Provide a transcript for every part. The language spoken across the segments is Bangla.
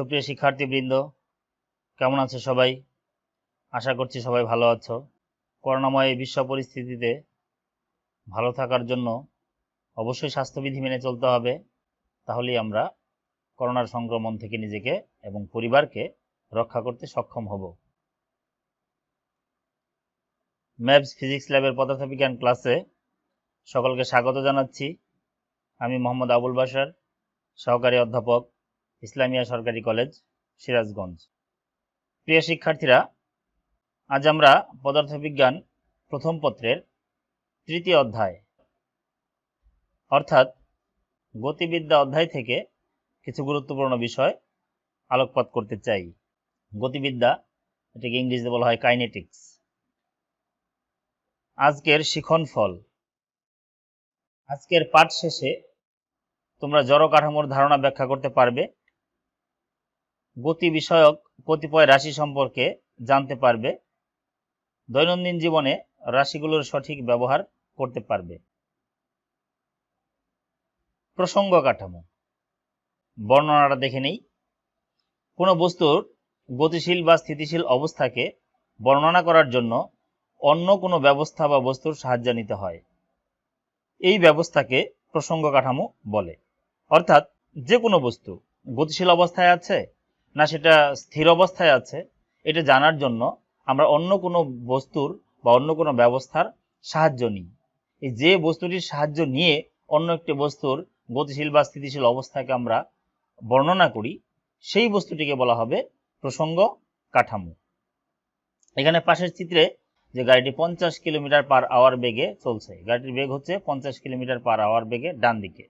সুপ্রিয় শিক্ষার্থীবৃন্দ, কেমন আছো সবাই? আশা করছি সবাই ভালো আছো। করোনাময় বিশ্ব পরিস্থিতিতে ভালো থাকার জন্য অবশ্যই স্বাস্থ্যবিধি মেনে চলতে হবে। তাহলেই আমরা করোনার সংক্রমণ থেকে নিজেকে এবং পরিবারকে রক্ষা করতে সক্ষম হব। ম্যাথস ফিজিক্স ল্যাবের পদার্থবিজ্ঞান ক্লাসে সকলকে স্বাগত জানাচ্ছি। আমি মোহাম্মদ আবুল বাশার, সহকারী অধ্যাপক, ইসলামিয়া সরকারি কলেজ, সিরাজগঞ্জ। প্রিয় শিক্ষার্থীরা, আজ আমরা পদার্থবিজ্ঞান প্রথম পত্রের তৃতীয় অধ্যায় অর্থাৎ গতিবিদ্যা অধ্যায় থেকে কিছু গুরুত্বপূর্ণ বিষয় আলোকপাত করতে চাই। গতিবিদ্যা, এটাকে ইংরেজিতে বলা হয় কাইনেটিক্স। আজকের শিখন ফল, আজকের পাঠ শেষে তোমরা জড় কাঠামোর ধারণা ব্যাখ্যা করতে পারবে, গতি বিষয়ক কতিপয় রাশি সম্পর্কে জানতে পারবে, দৈনন্দিন জীবনে রাশিগুলোর সঠিক ব্যবহার করতে পারবে। প্রসঙ্গ কাঠামো বর্ণনাটা দেখে নেই। কোনো বস্তুর গতিশীল বা স্থিতিশীল অবস্থাকে বর্ণনা করার জন্য অন্য কোনো ব্যবস্থা বা বস্তুর সাহায্য নিতে হয়। এই ব্যবস্থাকে প্রসঙ্গ কাঠামো বলে। অর্থাৎ যে কোনো বস্তু গতিশীল অবস্থায় আছে না সেটা স্থির অবস্থায় আছে, এটা জানার জন্য আমরা অন্য কোনো বস্তুর বা অন্য কোনো ব্যবস্থার সাহায্য নিই। এই যে বস্তুটির সাহায্য নিয়ে অন্য একটি বস্তুর গতিশীল বা স্থিতিশীল অবস্থাকে আমরা বর্ণনা করি, সেই বস্তুটিকে বলা হবে প্রসঙ্গ কাঠামো। এখানে পাশের চিত্রে যে গাড়িটি 50 কিলোমিটার পার আওয়ার বেগে চলছে, গাড়িটির বেগ হচ্ছে 50 কিলোমিটার পার আওয়ার বেগে ডান দিকে।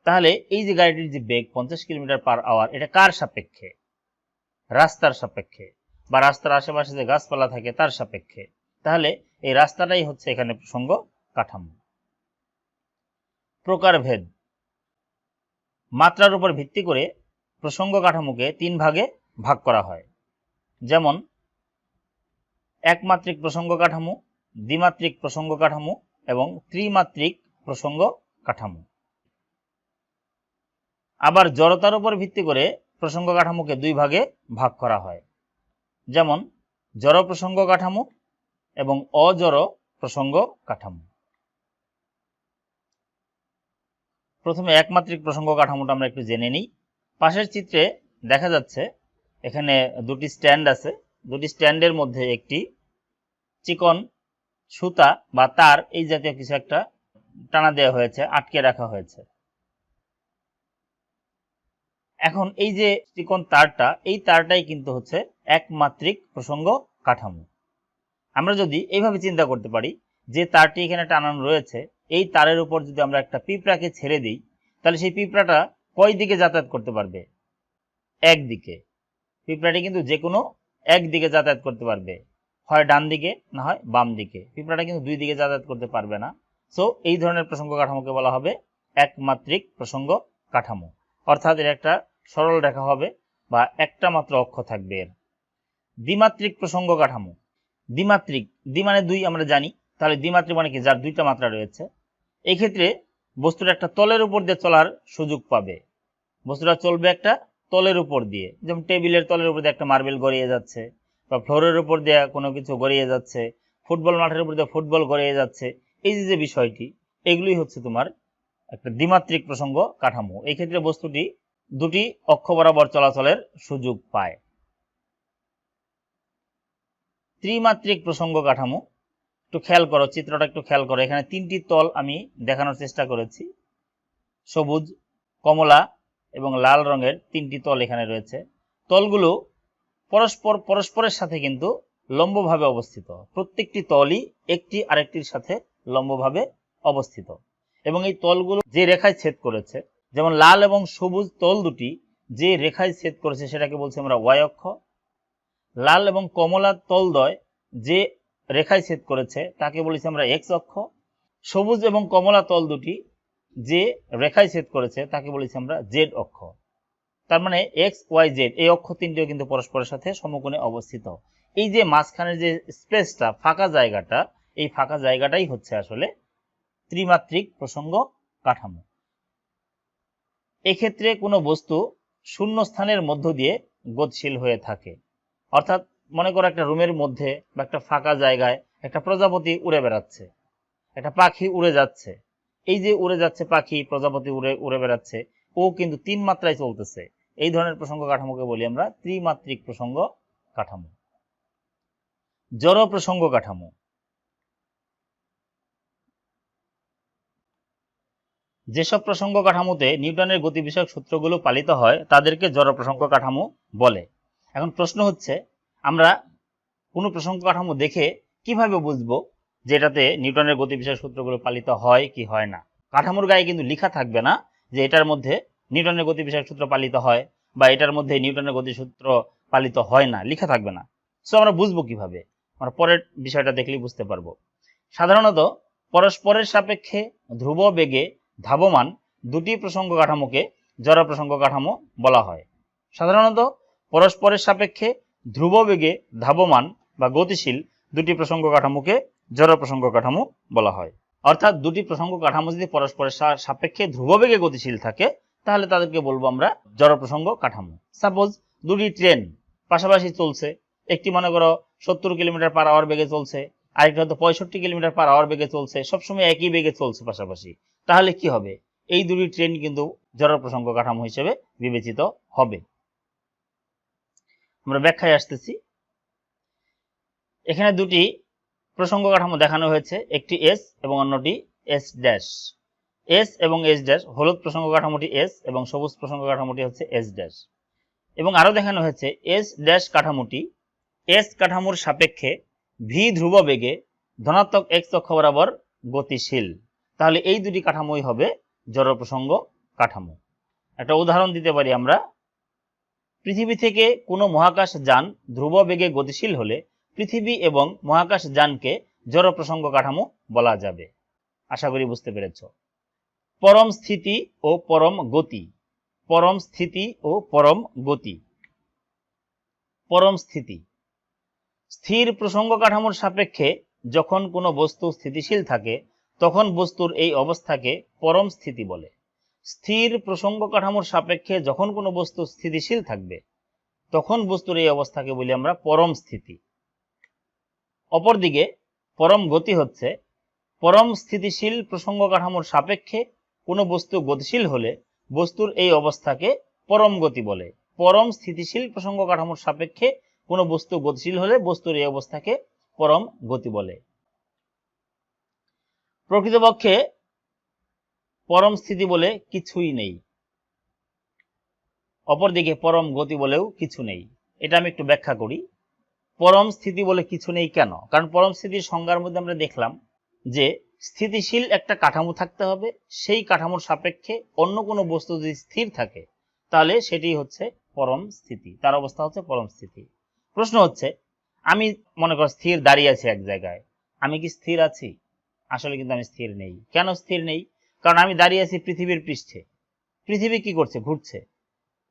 তাহলে এই যে গাড়িটির যে বেগ 50 কিলোমিটার পার আওয়ার, এটা কার সাপেক্ষে? রাস্তার সাপেক্ষে, বা রাস্তার আশেপাশে যে গাছপালা থাকে তার সাপেক্ষে। তাহলে এই রাস্তাটাই হচ্ছে এখানে প্রসঙ্গ কাঠামো। প্রকারভেদ, মাত্রার উপর ভিত্তি করে প্রসঙ্গ কাঠামোকে 3 ভাগে ভাগ করা হয়। যেমন একমাত্রিক প্রসঙ্গ কাঠামো, দ্বিমাত্রিক প্রসঙ্গ কাঠামো এবং ত্রিমাত্রিক প্রসঙ্গ কাঠামো। আবার জড়তার উপর ভিত্তি করে প্রসঙ্গ কাঠামোকে 2 ভাগে ভাগ করা হয়। যেমন জড় প্রসঙ্গ কাঠামো এবং অজড় প্রসঙ্গ কাঠামো। প্রথমে একমাত্রিক প্রসঙ্গ কাঠামোটা আমরা একটু জেনে নিই। পাশের চিত্রে দেখা যাচ্ছে এখানে দুটি স্ট্যান্ড আছে। দুটি স্ট্যান্ডের মধ্যে একটি চিকন সুতা বা তার এই জাতীয় কিছু একটা টানা দেওয়া হয়েছে, আটকে রাখা হয়েছে। এখন এই যে চিকন তারটা, এই তারটাই কিন্তু হচ্ছে একমাত্রিক প্রসঙ্গ কাঠামো। আমরা যদি এইভাবে চিন্তা করতে পারি যে তারটি এখানে টানানো রয়েছে, এই তারের উপর যদি আমরা একটা পিঁপড়াকে ছেড়ে দিই, তাহলে সেই পিঁপড়াটা কয় দিকে যাতায়াত করতে পারবে? একদিকে। পিঁপড়াটি কিন্তু যে কোনো একদিকে যাতায়াত করতে পারবে, হয় ডান দিকে না হয় বাম দিকে। পিঁপড়াটা কিন্তু 2 দিকে যাতায়াত করতে পারবে না। সো এই ধরনের প্রসঙ্গ কাঠামোকে বলা হবে একমাত্রিক প্রসঙ্গ কাঠামো। অর্থাৎ এর একটা সরল রেখা হবে বা একটা মাত্র অক্ষ থাকবে এর। দ্বিমাত্রিক প্রসঙ্গ কাঠামো, দ্বিমাত্রিক, দ্বি মানে 2 আমরা জানি, তাহলে দ্বিমাত্রিক মানে কি? যার 2টা মাত্রা রয়েছে। এই ক্ষেত্রে বস্তুটা একটা তলের উপর দিয়ে চলার সুযোগ পাবে। বস্তুটা চলবে একটা তলের উপর দিয়ে, যেমন টেবিলের তলের উপর দিয়ে একটা মার্বেল গড়িয়ে যাচ্ছে, বা ফ্লোরের উপর দিয়ে কোনো কিছু গড়িয়ে যাচ্ছে, ফুটবল মাঠের উপর দিয়ে ফুটবল গড়িয়ে যাচ্ছে। এই যে বিষয়টি, এগুলোই হচ্ছে তোমার একটা দ্বিমাত্রিক প্রসঙ্গ কাঠামো। এই ক্ষেত্রে বস্তুটি 2টি অক্ষ বরাবর চলাচলের সুযোগ পায়। ত্রিমাত্রিক প্রসঙ্গ কাঠামো, একটু খেয়াল করো, চিত্রটা একটু খেয়াল করো। এখানে 3টি তল আমি দেখানোর চেষ্টা করেছি। সবুজ, কমলা এবং লাল রঙের 3টি তল এখানে রয়েছে। তলগুলো পরস্পরের সাথে কিন্তু লম্বভাবে অবস্থিত। প্রত্যেকটি তলই একটি আরেকটির সাথে লম্বভাবে অবস্থিত এবং এই তলগুলো যে রেখায় ছেদ করেছে, যেমন লাল এবং সবুজ তল দুটি যে রেখায় ছেদ করেছে সেটাকে বলছি আমরা ওয়াই অক্ষ। লাল এবং কমলা তলদ্বয় যে রেখায় ছেদ করেছে তাকে বলেছি আমরা এক্স অক্ষ। সবুজ এবং কমলা তল দুটি যে রেখায় ছেদ করেছে তাকে বলেছি আমরা জেড অক্ষ। তার মানে এক্স ওয়াই জেড এই অক্ষ 3টিও কিন্তু পরস্পরের সাথে সমকোণে অবস্থিত। এই যে মাঝখানের যে স্পেসটা, ফাঁকা জায়গাটা, এই ফাঁকা জায়গাটাই হচ্ছে আসলে ত্রিমাত্রিক প্রসঙ্গ কাঠামো। এক্ষেত্রে কোনো বস্তু শূন্য স্থানের মধ্য দিয়ে গতিশীল হয়ে থাকে। অর্থাৎ মনে করো একটা রুমের মধ্যে বা একটা ফাঁকা জায়গায় একটা প্রজাপতি উড়ে বেড়াচ্ছে, একটা পাখি উড়ে যাচ্ছে। এই যে উড়ে যাচ্ছে পাখি, প্রজাপতি উড়ে উড়ে বেড়াচ্ছে, ও কিন্তু 3 মাত্রায় চলতেছে। এই ধরনের প্রসঙ্গ কাঠামোকে বলি আমরা ত্রিমাত্রিক প্রসঙ্গ কাঠামো। জড় প্রসঙ্গ কাঠামো। যেসব প্রসঙ্গ কাঠামোতে নিউটনের গতি বিষয়ক সূত্রগুলো পালিত হয় তাদেরকে জড় প্রসঙ্গ কাঠামো বলে। এখন প্রশ্ন হচ্ছে, আমরা কোনো প্রসঙ্গ কাঠামো দেখে কিভাবে বুঝবো যে এটাতে নিউটনের গতি বিষয়ক সূত্রগুলো পালিত হয় কি হয় না? কাঠামোর গায়ে কিন্তু লেখা থাকবে না যে এটার মধ্যে নিউটনের গতি বিষয়ক সূত্র পালিত হয় বা এটার মধ্যে নিউটনের গতি সূত্র পালিত হয় না, লেখা থাকবে না। সো আমরা বুঝবো কিভাবে? আমরা পরের বিষয়টা দেখলেই বুঝতে পারবো। সাধারণত পরস্পরের সাপেক্ষে ধ্রুব বেগে ধাবমান দুটি প্রসঙ্গ কাঠামোকে জড় প্রসঙ্গ কাঠামো বলা হয়। সাধারণত পরস্পরের সাপেক্ষে ধ্রুব বেগে ধাবমান বা গতিশীল দুটি প্রসঙ্গ কাঠামোকে জড় প্রসঙ্গ কাঠামো বলা হয়। অর্থাৎ দুটি প্রসঙ্গ কাঠামো যদি পরস্পরের সাপেক্ষে ধ্রুব বেগে গতিশীল থাকে তাহলে তাদেরকে বলবো আমরা জড় প্রসঙ্গ কাঠামো। সাপোজ দুটি ট্রেন পাশাপাশি চলছে, একটি মনে করো 70 কিলোমিটার/আওয়ার বেগে চলছে, আরেকটা হয়তো 65 কিলোমিটার/আওয়ার বেগে চলছে, সবসময় একই বেগে চলছে পাশাপাশি, তাহলে কি হবে? এই দুটি ট্রেন কিন্তু জড় প্রসঙ্গ কাঠামো হিসেবে বিবেচিত হবে। আমরা ব্যাখ্যায় আসতেছি। এখানে দুটি প্রসঙ্গ কাঠামো দেখানো হয়েছে, একটি এস এবং অন্যটি এস ড্যাশ। এস এবং এস ড্যাশ, হলুদ প্রসঙ্গ কাঠামোটি এস এবং সবুজ প্রসঙ্গ কাঠামোটি হচ্ছে এস ড্যাশ। এবং আরো দেখানো হয়েছে এস ড্যাশ কাঠামোটি এস কাঠামোর সাপেক্ষে ভি ধ্রুব বেগে ধনাত্মক এক্স অক্ষ বরাবর গতিশীল। তাহলে এই দুটি কাঠামোই হবে জড় প্রসঙ্গ কাঠামো। একটা উদাহরণ দিতে পারি আমরা, পৃথিবী থেকে কোনো মহাকাশ যান ধ্রুব বেগে গতিশীল হলে পৃথিবী এবং মহাকাশ যানকে জড় প্রসঙ্গ কাঠামো বলা যাবে। আশা করি বুঝতে পেরেছ। পরম স্থিতি ও পরম গতি। পরম স্থিতি ও পরম গতি। পরম স্থিতি, স্থির প্রসঙ্গ কাঠামোর সাপেক্ষে যখন কোনো বস্তু স্থিতিশীল থাকে তখন বস্তুর এই অবস্থাকে পরম স্থিতি বলে। স্থির প্রসঙ্গ কাঠামোর সাপেক্ষে যখন কোনো বস্তু স্থিতিশীল থাকবে তখন বস্তুর এই অবস্থাকে বলি আমরা পরম স্থিতি। অপরদিকে পরম গতি হচ্ছে পরম স্থিতিশীল প্রসঙ্গ কাঠামোর সাপেক্ষে কোনো বস্তু গতিশীল হলে বস্তুর এই অবস্থাকে পরম গতি বলে। পরম স্থিতিশীল প্রসঙ্গ কাঠামোর সাপেক্ষে কোনো বস্তু গতিশীল হলে বস্তুর এই অবস্থাকে পরম গতি বলে। প্রকৃতপক্ষে পরম স্থিতি বলে কিছুই নেই, অপরদিকে পরম গতি বলেও কিছু নেই। এটা আমি একটু ব্যাখ্যা করি। পরম স্থিতি বলে কিছু নেই কেন? কারণ পরম স্থিতির সংজ্ঞার মধ্যে আমরা দেখলাম যে স্থিতিশীল একটা কাঠামো থাকতে হবে, সেই কাঠামোর সাপেক্ষে অন্য কোনো বস্তু যদি স্থির থাকে তাহলে সেটি হচ্ছে পরম স্থিতি, তার অবস্থা হচ্ছে পরম স্থিতি। প্রশ্ন হচ্ছে, আমি মনে কর স্থির দাঁড়িয়ে আছি এক জায়গায়, আমি কি স্থির আছি? আসলে কিন্তু আমি স্থির নেই। কেন স্থির নেই? কারণ আমি দাঁড়িয়ে আছি পৃথিবীর পৃষ্ঠে, পৃথিবী কি করছে? ঘুরছে।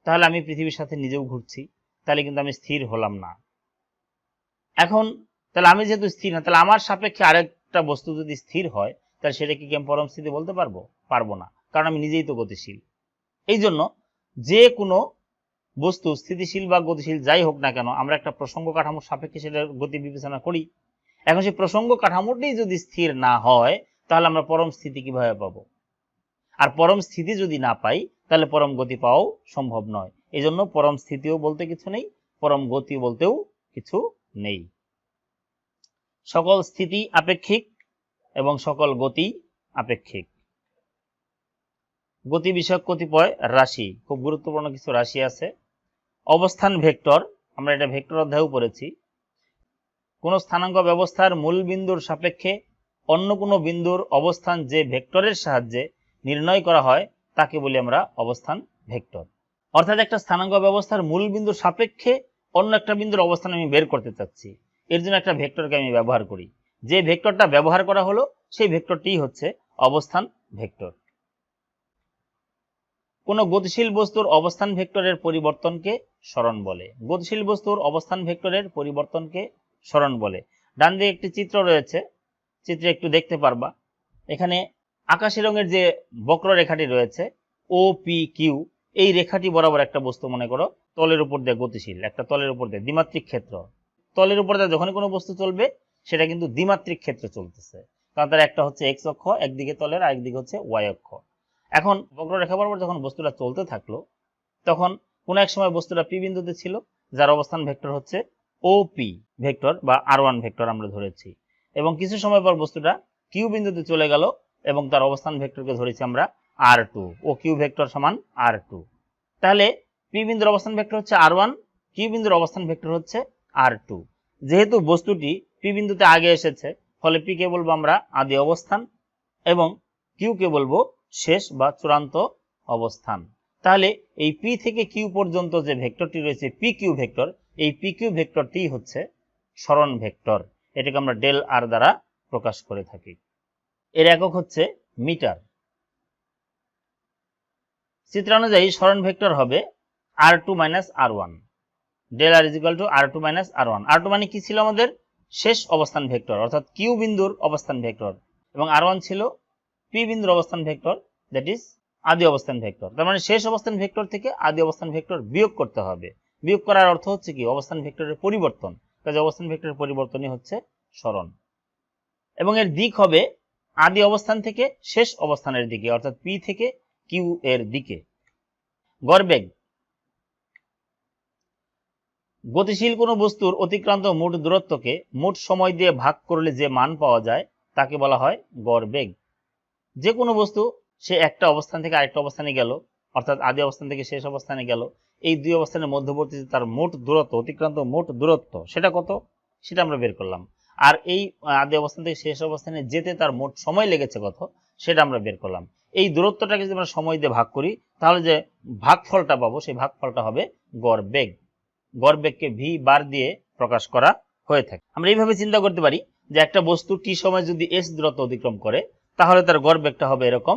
তাহলে আমি পৃথিবীর সাথে নিজেও ঘুরছি, তাহলে কিন্তু আমি স্থির হলাম না। এখন তাহলে আমি যেহেতু স্থির না, তাহলে আমার সাপেক্ষে আরেকটা বস্তু যদি স্থির হয় তাহলে সেটাকে কি আমি পরম স্থিতি বলতে পারবো? পারবো না, কারণ আমি নিজেই তো গতিশীল। এই জন্য যে কোনো বস্তু স্থিতিশীল বা গতিশীল যাই হোক না কেন আমরা একটা প্রসঙ্গ কাঠামোর সাপেক্ষে সেটার গতি বিবেচনা করি। এখন সেই প্রসঙ্গ কাঠামোটি যদি স্থির না হয় তাহলে আমরা পরম স্থিতি কিভাবে পাবো? আর পরম স্থিতি যদি না পাই তাহলে পরম গতি পাওয়াও সম্ভব নয়। এই জন্য পরম স্থিতিও বলতে কিছু নেই, পরম গতি বলতেও কিছু নেই। সকল স্থিতি আপেক্ষিক এবং সকল গতি আপেক্ষিক। গতি বিষয়ক কতিপয় রাশি, খুব গুরুত্বপূর্ণ কিছু রাশি আছে। অবস্থান ভেক্টর, আমরা এটা ভেক্টর অধ্যায়েও পড়েছি। কোন স্থানাঙ্ক ব্যবস্থার মূল বিন্দুর সাপেক্ষে অন্য কোনো বিন্দুর অবস্থান যে ভেক্টরের সাহায্যে নির্ণয় করা হয় তাকে বলি আমরা অবস্থান ভেক্টর। অর্থাৎ একটা স্থানাঙ্ক ব্যবস্থার মূল বিন্দুর সাপেক্ষে অন্য একটা বিন্দুর অবস্থান আমি বের করতে চাচ্ছি, এর জন্য একটা ভেক্টরকে আমি ব্যবহার করি। যে ভেক্টরটা ব্যবহার করা হলো সেই ভেক্টরটিই হচ্ছে অবস্থান ভেক্টর। কোন গতিশীল বস্তুর অবস্থান ভেক্টরের পরিবর্তনকে সরণ বলে। গতিশীল বস্তুর অবস্থান ভেক্টরের পরিবর্তনকে সরণ বলে। ডান দিকে একটি চিত্র রয়েছে, চিত্রে একটু দেখতে পারবা। এখানে আকাশি রঙের যে বক্ররেখাটি রয়েছে ও পি কিউ, এই রেখাটি বরাবর একটা বস্তু মনে করো তলের উপর দিয়ে গতিশীল, একটা তলের উপর দিয়ে দ্বিমাত্রিক ক্ষেত্র, তলের উপর দিয়ে যখনই কোনো বস্তু চলবে সেটা কিন্তু দ্বিমাত্রিক ক্ষেত্রে চলতেছে, কারণ তার একটা হচ্ছে এক্স অক্ষ একদিকে তলের, আরেকদিকে হচ্ছে ওয়াই অক্ষ। এখন বক্ররেখা বরাবর যখন বস্তুটা চলতে থাকলো তখন কোন এক সময় বস্তুটা পি বিন্দুতে ছিল, যার অবস্থান ভেক্টর হচ্ছে ওপি ভেক্টর বা আর1 ভেক্টর আমরা ধরেছি, এবং কিছু সময় পর বস্তুটা কিউ বিন্দুতে চলে গেল এবং তার অবস্থান ভেক্টরকে ধরেছি আমরা আর2, ও কিউ ভেক্টর সমান আর2। তাহলে পি বিন্দুর অবস্থান ভেক্টর হচ্ছে আর1, কিউ বিন্দুর অবস্থান ভেক্টর হচ্ছে আর2। যেহেতু বস্তুটি পি বিন্দুতে আগে এসেছে, ফলে পি কে বলবো আমরা আদি অবস্থান এবং কিউ কে বলবো শেষ বা চূড়ান্ত অবস্থান। তাহলে এই পি থেকে কিউ পর্যন্ত যে ভেক্টরটি রয়েছে পি কিউ ভেক্টর, এই পি কিউ ভেক্টরটি হচ্ছে সরণ ভেক্টর, এটাকে আমরা ডেল আর দ্বারা প্রকাশ করে থাকি। এর একক হচ্ছে মিটার। চিত্রানুযায়ী সরণ ভেক্টর হবে আর2 মাইনাস আর1, ডেল আর ইজিক্যাল টু আর2 মাইনাস আর1। আর2 মানে কি ছিল আমাদের শেষ অবস্থান ভেক্টর অর্থাৎ কিউ বিন্দুর অবস্থান ভেক্টর, এবং আর1 ছিল পি বিন্দুর অবস্থান ভেক্টর, দ্যাট ইজ আদি অবস্থান ভেক্টর। তার মানে শেষ অবস্থান ভেক্টর থেকে আদি অবস্থান ভেক্টর বিয়োগ করতে হবে। বিয়োগ করার অর্থ হচ্ছে কি অবস্থান ভেক্টরের পরিবর্তন, কাজে অবস্থান ভেক্টরের পরিবর্তনই হচ্ছে সরণ, এবং এর দিক হবে আদি অবস্থান থেকে শেষ অবস্থানের দিকে অর্থাৎ পি থেকে কিউ এর দিকে। গড়বেগ, গতিশীল কোনো বস্তুর অতিক্রান্ত মোট দূরত্বকে মোট সময় দিয়ে ভাগ করলে যে মান পাওয়া যায় তাকে বলা হয় গড়বেগ। যে কোনো বস্তু সে একটা অবস্থান থেকে আরেকটা অবস্থানে গেল, অর্থাৎ আদি অবস্থান থেকে শেষ অবস্থানে গেল, এই দুই অবস্থানের মধ্যবর্তী তার মোট দূরত্ব, অতিক্রান্ত মোট দূরত্ব সেটা কত, সেটা আমরা বের করলাম। আর এই আদি অবস্থান থেকে শেষ অবস্থানে যেতে তার মোট সময় লেগেছে কত, সেটা আমরা বের করলাম। এই দূরত্বটাকে যদি আমরা সময় দিয়ে ভাগ করি তাহলে যে ভাগফলটা পাবো সেই ভাগফলটা হবে গড়বেগ। গড়বেগকে ভি বার দিয়ে প্রকাশ করা হয়ে থাকে। আমরা এইভাবে চিন্তা করতে পারি যে একটা বস্তু টি সময় যদি এস দূরত্ব অতিক্রম করে তাহলে তার গড়বেগটা হবে এরকম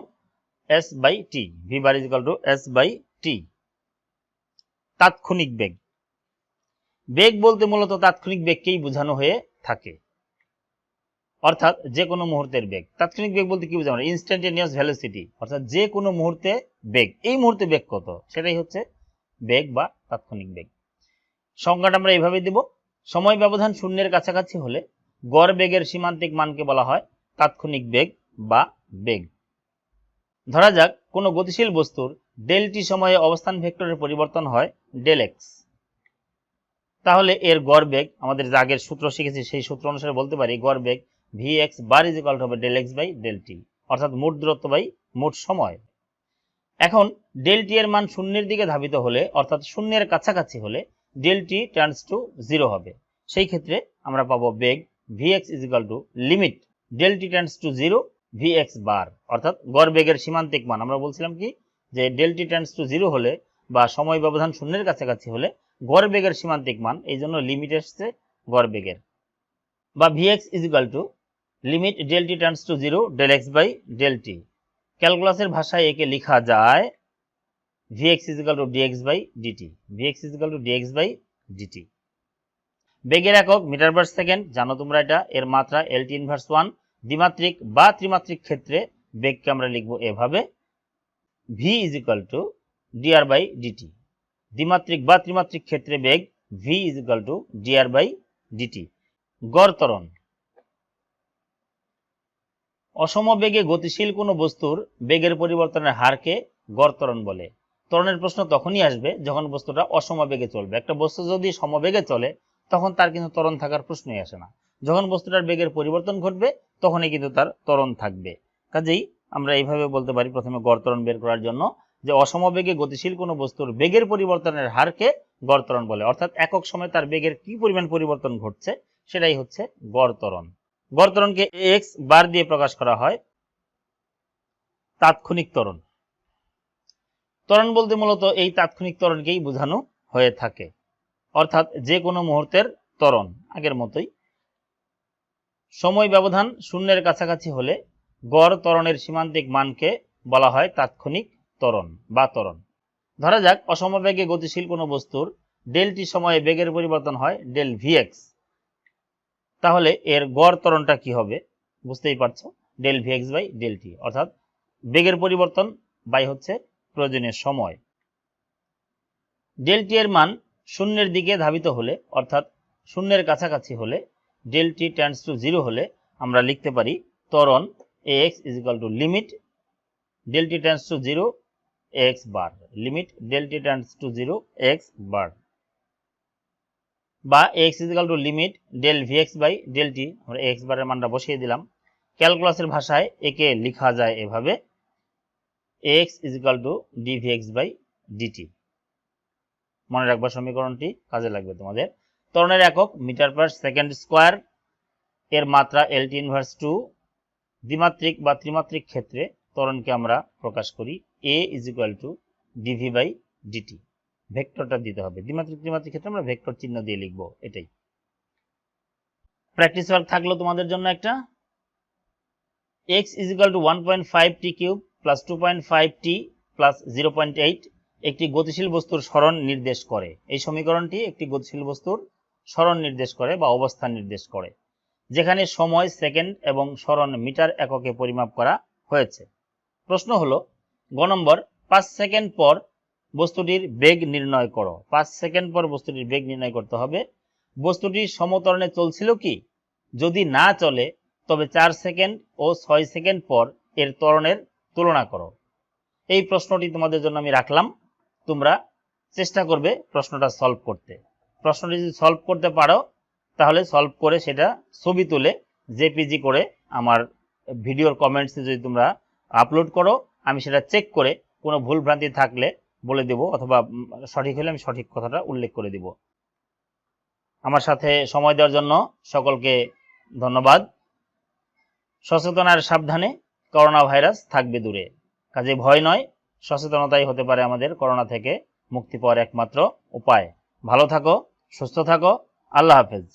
s by t, v bar is equal to s by t. তাৎক্ষণিক বেগ, বেগ বলতে মূলত তাৎক্ষণিক বেগকেই বোঝানো হয়ে থাকে, অর্থাৎ যে কোনো মুহূর্তের বেগ। তাৎক্ষণিক বেগ বলতে কি বোঝানো, ইনস্ট্যান্টেনিয়াস ভেলোসিটি, অর্থাৎ যে কোনো মুহূর্তে বেগ, এই মুহূর্তে বেগ কত সেটাই হচ্ছে বেগ বা তাৎক্ষণিক বেগ। সংজ্ঞাটা আমরা এইভাবে দেব, সময় ব্যবধান শূন্যের কাছাকাছি হলে গড় বেগের সীমান্তিক মানকে বলা হয় তাৎক্ষণিক বেগ বা বেগ। ধরা যাক কোনো গতিশীল বস্তুর ডেল টি সময়ে অবস্থান ভেক্টরের পরিবর্তন হয় ডেল এক্স, তাহলে এর গড় বেগ আমাদের আগের সূত্র শিখেছি সেই সূত্র অনুসারে বলতে পারি গড় বেগ v x bar is equal to হবে del x by del t, অর্থাৎ মোট দূরত্ব বাই মোট সময়। এখন ডেল টি এর মান শূন্যের দিকে ধাবিত হলে অর্থাৎ শূন্যের কাছাকাছি হলে del t turns to zero হবে, সেই ক্ষেত্রে আমরা পাবো বেগ v x is equal to limit del t turns to zero v x bar, অর্থাৎ গড় বেগের সীমান্তিক মান। আমরা বলছিলাম কি যে del t turns to zero হলে বা সময় ব্যবধান শূন্যের কাছাকাছি হলে গড় বেগের সীমান্তিক মান, এই জন্য লিমিট এসছে গড় বেগের, বা v x is equal to limit del t turns to zero del x by del t. ক্যালকুলাসের ভাষায় একে লেখা যায় vx is equal to dx by dt, vx is equal to dx by dt। বেগের একক মিটার পার সেকেন্ড, জানো তোমরা এটা। এর মাত্রা lt ইনভার্স 1। দ্বিমাত্রিক বা ত্রিমাত্রিক ক্ষেত্রে বেগকে আমরা লিখব এভাবে v is equal to dr by dt। দ্বিমাত্রিক বা ত্রিমাত্রিক ক্ষেত্রে বেগ v is equal to dr by dt। গড় ত্বরণ, অসম বেগে গতিশীল কোনো বস্তুর বেগের পরিবর্তনের হারকে গড় ত্বরণ বলে। ত্বরণের প্রশ্ন তখনই আসবে যখন বস্তুটা অসম বেগে চলবে। একটা বস্তু যদি সমবেগে চলে তখন তার কিন্তু ত্বরণ থাকার প্রশ্নই আসে না। যখন বস্তুটার বেগের পরিবর্তন ঘটবে তখনই কিন্তু তার ত্বরণ থাকবে। কাজেই আমরা এইভাবে বলতে পারি প্রথমে গড় ত্বরণ বের করার জন্য যে অসম বেগে গতিশীল কোনো বস্তুর বেগের পরিবর্তনের হারকে গড় ত্বরণ বলে, অর্থাৎ একক সময় তার বেগের কি পরিমাণ পরিবর্তন ঘটছে সেটাই হচ্ছে গড় ত্বরণ। গড় ত্বরণকে এক্স বার দিয়ে প্রকাশ করা হয়। তাৎক্ষণিক ত্বরণ, ত্বরণ বলতে মূলত এই তাৎক্ষণিক ত্বরণকেই বোঝানো হয়ে থাকে, অর্থাৎ যে কোনো মুহূর্তের ত্বরণ। আগের মতোই সময় ব্যবধান শূন্যের কাছাকাছি হলে গড় ত্বরণের সীমান্তিক মানকে বলা হয় তাৎক্ষণিক ত্বরণ বা ত্বরণ। ধরা যাক অসমবেগে গতিশীল কোনো বস্তুর ডেল টি সময়ে বেগের পরিবর্তন হয় ডেল ভি এক্স, তাহলে এর গড় ত্বরণটা কি হবে বুঝতেই পারছো, del v x by del t, অর্থাৎ বেগের পরিবর্তন বাই হচ্ছে প্রয়োজনীয় সময়। ডেল টি এর মান শূন্যের দিকে ধাবিত হলে অর্থাৎ শূন্যের কাছাকাছি হলে ডেল টি টেন্ডস টু 0 হলে আমরা লিখতে পারি ত্বরণ ax is equal to limit del t tends to 0 x bar, limit del t tends to 0 x bar, বা x is equal to limit del vx by del t, আমরা x বারের মানটা বসিয়ে দিলাম। ক্যালকুলাসের ভাষায় একে লেখা যায় এভাবে ax is equal to dvx by dt। মনে রাখবা সমীকরণটি, কাজে লাগবে তোমাদের। ত্বরণের একক মিটার পার সেকেন্ড স্কোয়ার, এর মাত্রা LT ইনভার্স 2। দ্বিমাত্রিক বা ত্রিমাত্রিক ক্ষেত্রে ত্বরণকে আমরা প্রকাশ করি a is equal to dv by dt। ভেক্টরটা দিতে হবে, দ্বিমাত্রিক ত্রিমাত্রিক ক্ষেত্রে আমরা ভেক্টর চিহ্ন দিয়ে লিখব, এটাই। প্র্যাকটিস ওয়ার্ক থাকলো তোমাদের জন্য একটা, x is equal two 1.5 t cube plus 2.5 t plus 0.8 একটি গতিশীল বস্তুর সরণ নির্দেশ করে। এই সমীকরণটি একটি গতিশীল বস্তুর সরণ নির্দেশ করে বা অবস্থান নির্দেশ করে, যেখানে সময় সেকেন্ড এবং সরণ মিটার এককে পরিমাপ করা হয়েছে। প্রশ্ন হলো গ নম্বর, 5 সেকেন্ড পর বস্তুটির বেগ নির্ণয় করো। 5 সেকেন্ড পর বস্তুটির বেগ নির্ণয় করতে হবে। বস্তুটি সমত্বরণে চলছিল কি? যদি না চলে তবে 4 সেকেন্ড ও 6 সেকেন্ড পর এর ত্বরণের তুলনা করো। এই প্রশ্নটি তোমাদের জন্য আমি রাখলাম, তোমরা চেষ্টা করবে প্রশ্নটা সলভ করতে। প্রশ্নটি যদি সলভ করতে পারো তাহলে সলভ করে সেটা ছবি তুলে জেপিজি করে আমার ভিডিওর কমেন্টসে যদি তোমরা আপলোড করো, আমি সেটা চেক করে কোনো ভুলভ্রান্তি থাকলে বলে দেব, অথবা সঠিক হলে আমি সঠিক কথাটা উল্লেখ করে দেব। আমার সাথে সময় দেওয়ার জন্য সকলকে ধন্যবাদ। সচেতন আর সাবধানে, করোনা ভাইরাস থাকবে দূরে। কাজে ভয় নয়, সচেতনতাই হতে পারে আমাদের করোনা থেকে মুক্তি পাওয়ার একমাত্র উপায়। ভালো থাকো, সুস্থ থাকো, আল্লাহ হাফেজ।